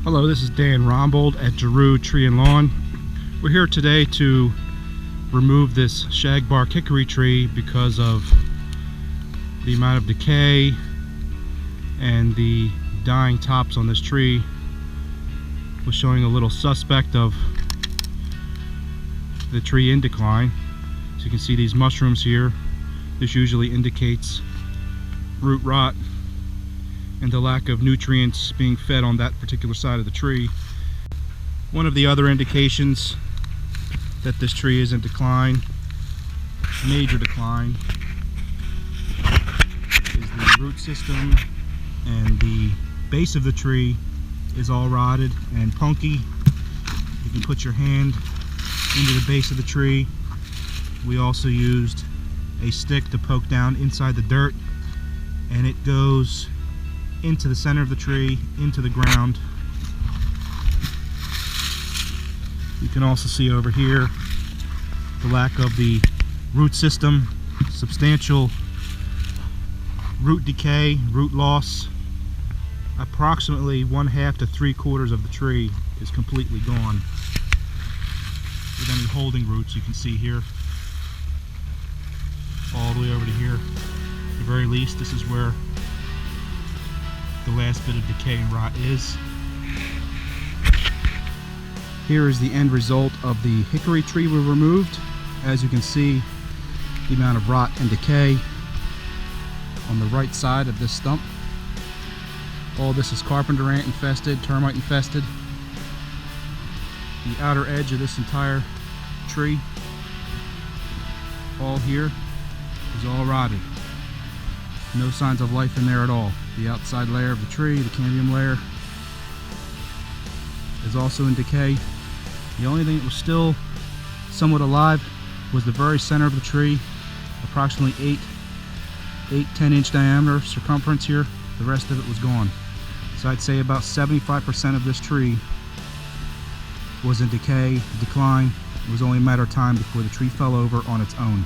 Hello, this is Dan Rombold at Giroud Tree and Lawn. We're here today to remove this Shagbark Hickory tree because of the amount of decay and the dying tops on this tree was showing a little suspect of the tree in decline. So you can see these mushrooms here. This usually indicates root rot and the lack of nutrients being fed on that particular side of the tree. One of the other indications that this tree is in decline, major decline, is the root system, and the base of the tree is all rotted and punky. You can put your hand into the base of the tree. We also used a stick to poke down inside the dirt, and it goes into the center of the tree, into the ground. You can also see over here the lack of the root system, substantial root decay, root loss. Approximately 1/2 to 3/4 of the tree is completely gone with any holding roots. You can see here all the way over to here. At the very least, this is where the last bit of decay and rot is. Here is the end result of the hickory tree we removed. As you can see, the amount of rot and decay on the right side of this stump. All this is carpenter ant infested, termite infested. The outer edge of this entire tree, all here, is all rotted. No signs of life in there at all. The outside layer of the tree, the cambium layer, is also in decay. The only thing that was still somewhat alive was the very center of the tree, approximately 10-inch diameter circumference here. The rest of it was gone. So I'd say about 75% of this tree was in decay, decline. It was only a matter of time before the tree fell over on its own.